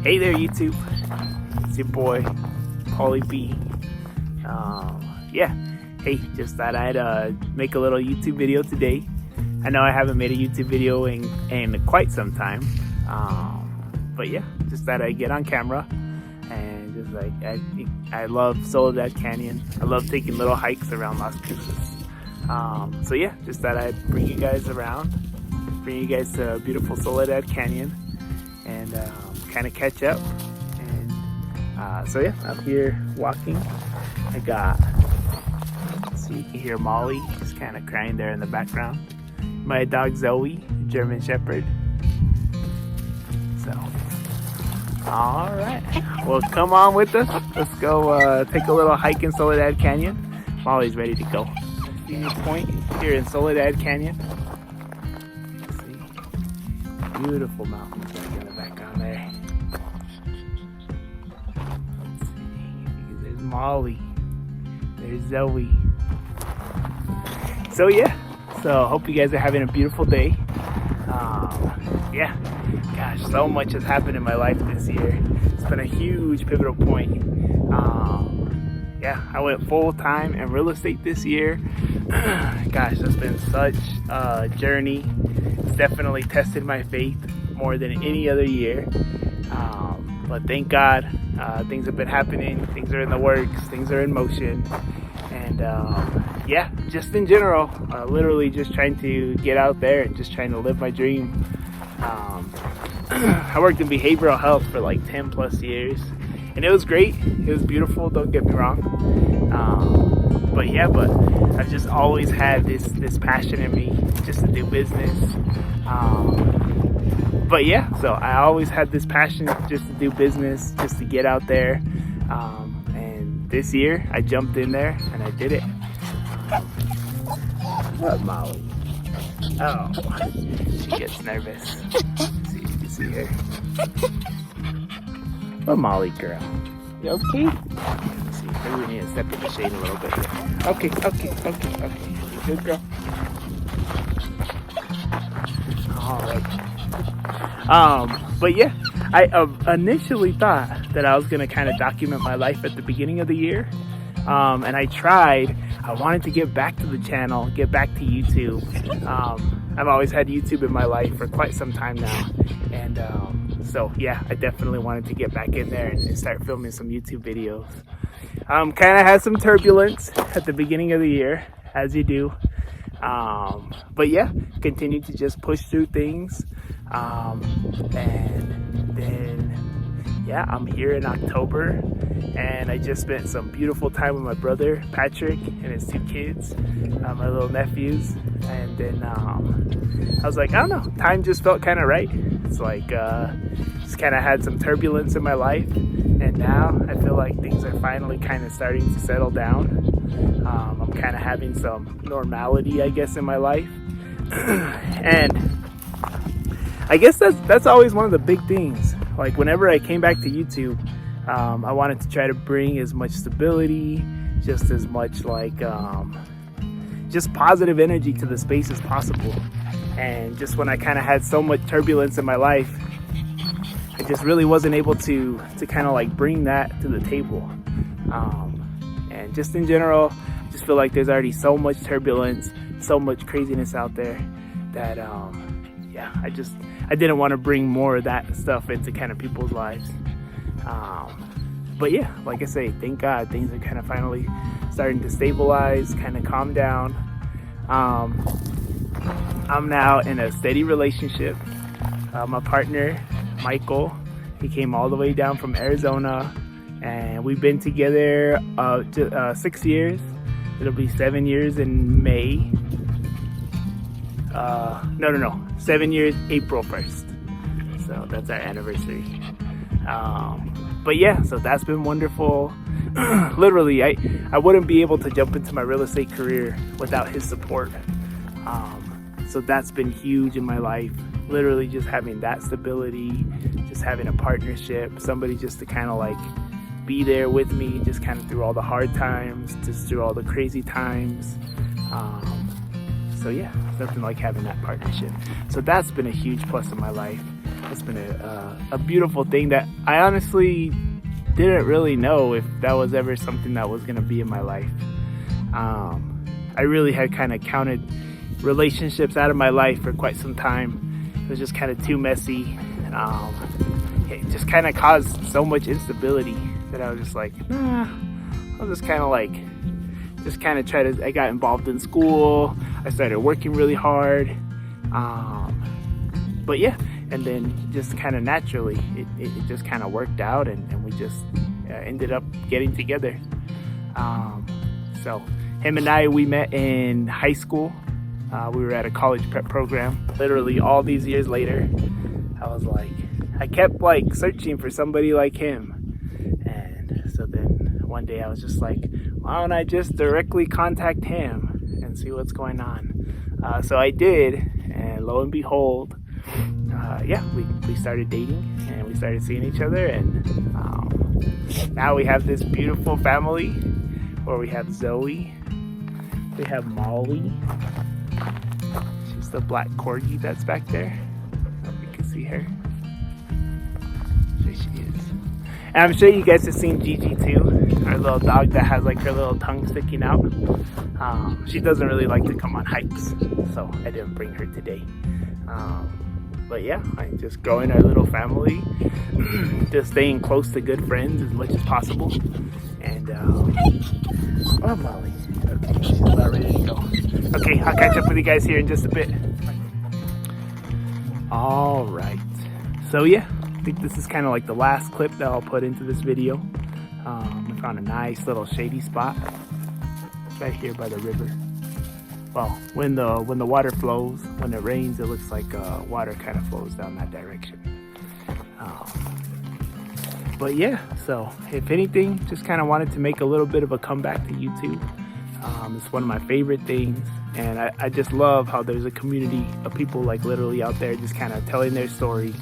Hey there, YouTube. It's your boy, Paulie B. Yeah. Hey, just thought I'd make a little YouTube video today. I know I haven't made a YouTube video in quite some time. But yeah, just thought I'd get on camera and just like, I love Soledad Canyon. I love taking little hikes around Las Cruces. So yeah, just thought I'd bring you guys around, bring you guys to beautiful Soledad Canyon and kind of catch up. And so yeah, I'm here walking. I got, so you can hear Molly just kind of crying there in the background. My dog Zoe, German Shepherd. So, all right, well, come on with us. Let's go take a little hike in Soledad Canyon. Molly's ready to go. Senior Point here in Soledad Canyon. Let's see, beautiful mountains right in the background there. Let's see, there's Molly, there's Zoe. So yeah, so hope you guys are having a beautiful day. Yeah, gosh, so much has happened in my life this year. It's been a huge pivotal point. Yeah, I went full-time in real estate this year. Gosh, that's been such a journey. It's definitely tested my faith more than any other year. But thank God, things have been happening. Things are in the works. Things are in motion. And yeah, just in general, literally just trying to get out there and just trying to live my dream. I worked in behavioral health for like 10 plus years, and it was great. It was beautiful, don't get me wrong. But yeah, but I've just always had this passion in me just to do business. But yeah, so I always had this passion just to do business, just to get out there. And this year I jumped in there and I did it. What, Molly? Oh, she gets nervous. Let's see if you can see her. What, Molly girl? You okay? Let's see, maybe we need to step in the shade a little bit here. Okay. Good girl. Alright. But yeah, I initially thought that I was gonna kind of document my life at the beginning of the year. And I wanted to get back to the channel, get back to YouTube. I've always had YouTube in my life for quite some time now. And so yeah, I definitely wanted to get back in there and start filming some YouTube videos. Kind of had some turbulence at the beginning of the year, as you do. But yeah, continued to just push through things. And then, yeah, I'm here in October. And I just spent some beautiful time with my brother, Patrick, and his 2 kids, my little nephews. And then I was like, I don't know, time just felt kind of right. It's like, just kind of had some turbulence in my life. And now I feel like things are finally kind of starting to settle down. I'm kind of having some normality, I guess, in my life. And I guess that's always one of the big things. Like whenever I came back to YouTube, I wanted to try to bring as much stability, just as much like, just positive energy to the space as possible. And just when I kind of had so much turbulence in my life, I just really wasn't able to kind of like bring that to the table. And just in general, I just feel like there's already so much turbulence, so much craziness out there that, yeah, I didn't want to bring more of that stuff into kind of people's lives. But yeah, like I say, thank God things are kind of finally starting to stabilize, kind of calm down. I'm now in a steady relationship. My partner, Michael, he came all the way down from Arizona, and we've been together 6 years. It'll be 7 years in May. No, 7 years April 1st. So that's our anniversary. But yeah, so that's been wonderful. Literally, I wouldn't be able to jump into my real estate career without his support. So that's been huge in my life. Literally just having that stability, just having a partnership, somebody just to kind of like be there with me, just kind of through all the hard times, just through all the crazy times. So yeah, nothing like having that partnership. So that's been a huge plus in my life. it's been a beautiful thing that I honestly didn't really know if that was ever something that was gonna be in my life. I really had kind of counted relationships out of my life for quite some time. It was just kind of too messy. It just kind of caused so much instability that I was just like, nah. I was just kind of like, I got involved in school. I started working really hard. But yeah, and then just kind of naturally, it just kind of worked out, and we just ended up getting together. So him and I, we met in high school. We were at a college prep program. Literally all these years later, I was like, I kept like searching for somebody like him. And so then one day I was just like, why don't I just directly contact him and see what's going on? So I did, and lo and behold, yeah, we started dating, and we started seeing each other, and now we have this beautiful family where we have Zoe, we have Molly, she's the black corgi that's back there. I hope you can see her. There she is. And I'm sure you guys have seen Gigi too, our little dog that has like her little tongue sticking out. She doesn't really like to come on hikes, so I didn't bring her today. But yeah, I'm just growing our little family, just staying close to good friends as much as possible. And oh, Molly, okay, she's about ready to go. Okay, I'll catch up with you guys here in just a bit. All right, so yeah, I think this is kind of like the last clip that I'll put into this video. I found a nice little shady spot right here by the river. Well, when the water flows, when it rains, it looks like water kind of flows down that direction. But yeah, so if anything, just kind of wanted to make a little bit of a comeback to YouTube. It's one of my favorite things, and I just love how there's a community of people like literally out there just kind of telling their story.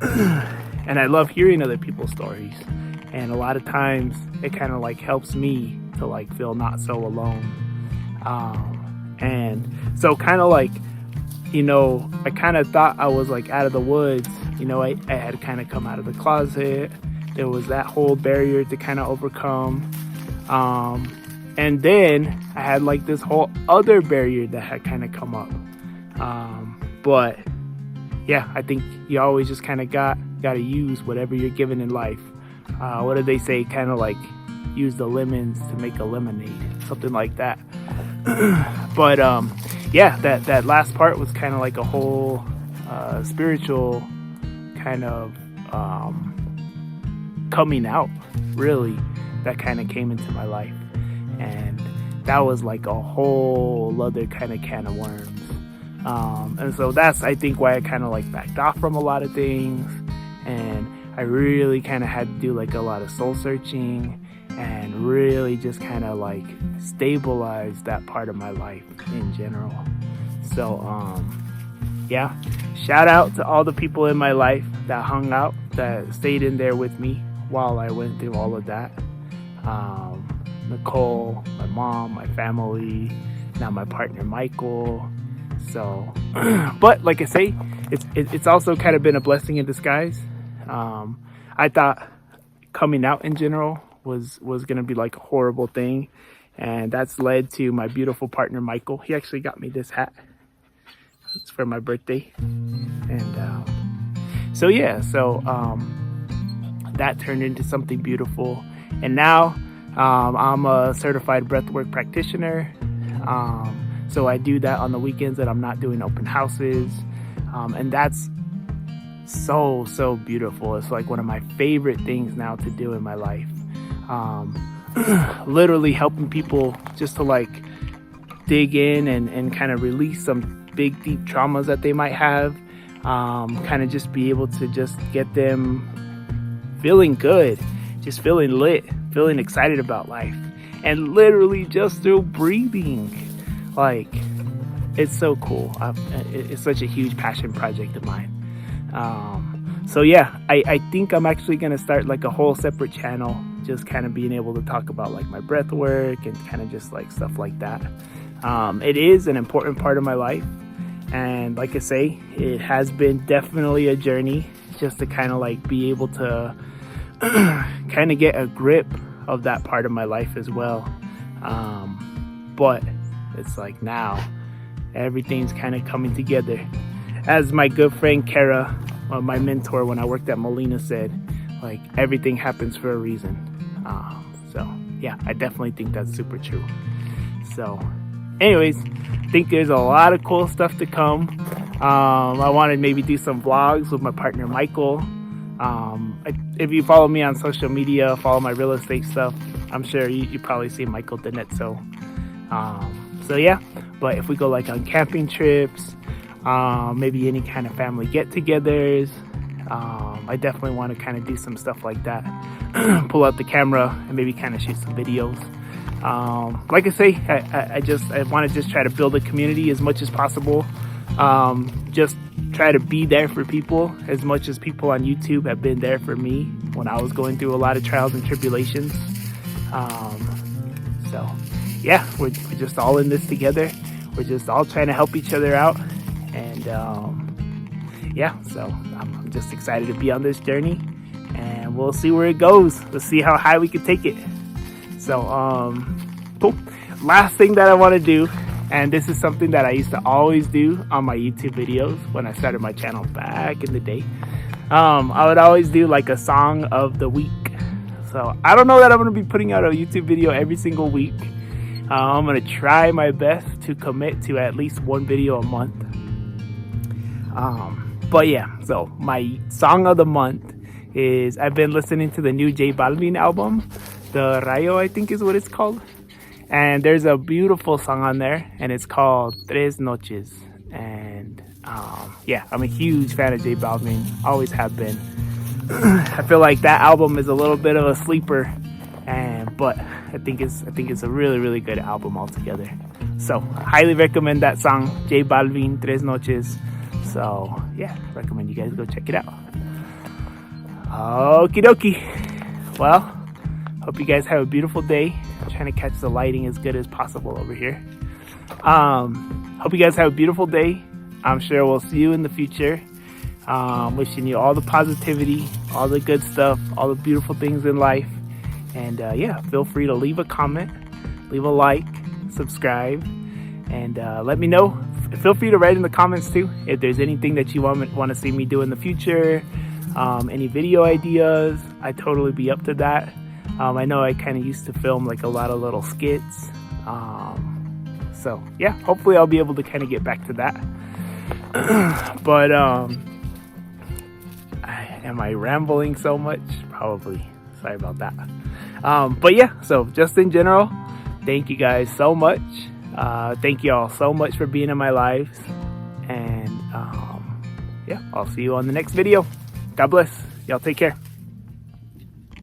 And I love hearing other people's stories, and a lot of times it kind of like helps me to like feel not so alone. And so kind of like, you know, I kind of thought I was like out of the woods. You know, I had kind of come out of the closet. There was that whole barrier to kind of overcome. And then I had like this whole other barrier that had kind of come up. But yeah, I think you always just kind of got to use whatever you're given in life. What do they say? Kind of like use the lemons to make a lemonade, something like that. But yeah, that last part was kind of like a whole spiritual kind of coming out, really, that kind of came into my life. And that was like a whole other kind of can of worms. And so that's, I think, why I kind of like backed off from a lot of things. And I really kind of had to do like a lot of soul searching and really just kind of like stabilize that part of my life in general. So yeah, shout out to all the people in my life that hung out, that stayed in there with me while I went through all of that. Nicole, my mom, my family, now my partner Michael. So but like I say, it's also kind of been a blessing in disguise. I thought coming out in general was gonna be like a horrible thing, and that's led to my beautiful partner Michael. He actually got me this hat. It's for my birthday. And so yeah, so that turned into something beautiful. And now I'm a certified breathwork practitioner. So I do that on the weekends that I'm not doing open houses. And that's so beautiful. It's like one of my favorite things now to do in my life. Literally helping people just to like dig in and kind of release some big deep traumas that they might have. Kind of just be able to just get them feeling good, just feeling lit, feeling excited about life, and literally just through breathing. Like, it's so cool. It's such a huge passion project of mine. So yeah, I think I'm actually gonna start like a whole separate channel, just kind of being able to talk about like my breath work and kind of just like stuff like that. It is an important part of my life, And like I say, it has been definitely a journey just to kind of like be able to kind of get a grip of that part of my life as well. But it's like now everything's kind of coming together. As my good friend Kara, my mentor when I worked at Molina, said, like, everything happens for a reason. So yeah, I definitely think that's super true. So anyways, I think there's a lot of cool stuff to come. I want to maybe do some vlogs with my partner Michael. If you follow me on social media, follow my real estate stuff, I'm sure you probably see Michael Danetzo. So yeah, but if we go like on camping trips, maybe any kind of family get-togethers, I definitely want to kind of do some stuff like that. Pull out the camera and maybe kind of shoot some videos. Like I say, I want to just try to build a community as much as possible. Just try to be there for people as much as people on YouTube have been there for me when I was going through a lot of trials and tribulations. So yeah, we're just all in this together. We're just all trying to help each other out. And yeah, so I'm just excited to be on this journey, and we'll see where it goes. Let's see how high we can take it. So cool. Last thing that I want to do, and this is something that I used to always do on my YouTube videos when I started my channel back in the day. I would always do like a song of the week. So I don't know that I'm going to be putting out a YouTube video every single week. I'm going to try my best to commit to at least one video a month. But yeah, so my song of the month is, I've been listening to the new J Balvin album, The Rayo, I think is what it's called. And there's a beautiful song on there, and it's called Tres Noches. And yeah, I'm a huge fan of J Balvin, always have been. I feel like that album is a little bit of a sleeper, but I think it's a really, really good album altogether. So highly recommend that song, J Balvin, Tres Noches. So yeah, recommend you guys go check it out. Okie dokie. Well, hope you guys have a beautiful day. I'm trying to catch the lighting as good as possible over here. Hope you guys have a beautiful day. I'm sure we'll see you in the future. Wishing you all the positivity, all the good stuff, all the beautiful things in life. And yeah, feel free to leave a comment, leave a like, subscribe, and let me know. Feel free to write in the comments too if there's anything that you want to see me do in the future, any video ideas. I'd totally be up to that. I know I kind of used to film like a lot of little skits, so yeah, hopefully I'll be able to kind of get back to that. But am I rambling so much? Probably. Sorry about that. But yeah, so just in general, thank you guys so much. Thank you all so much for being in my lives. And yeah, I'll see you on the next video. God bless. Y'all take care.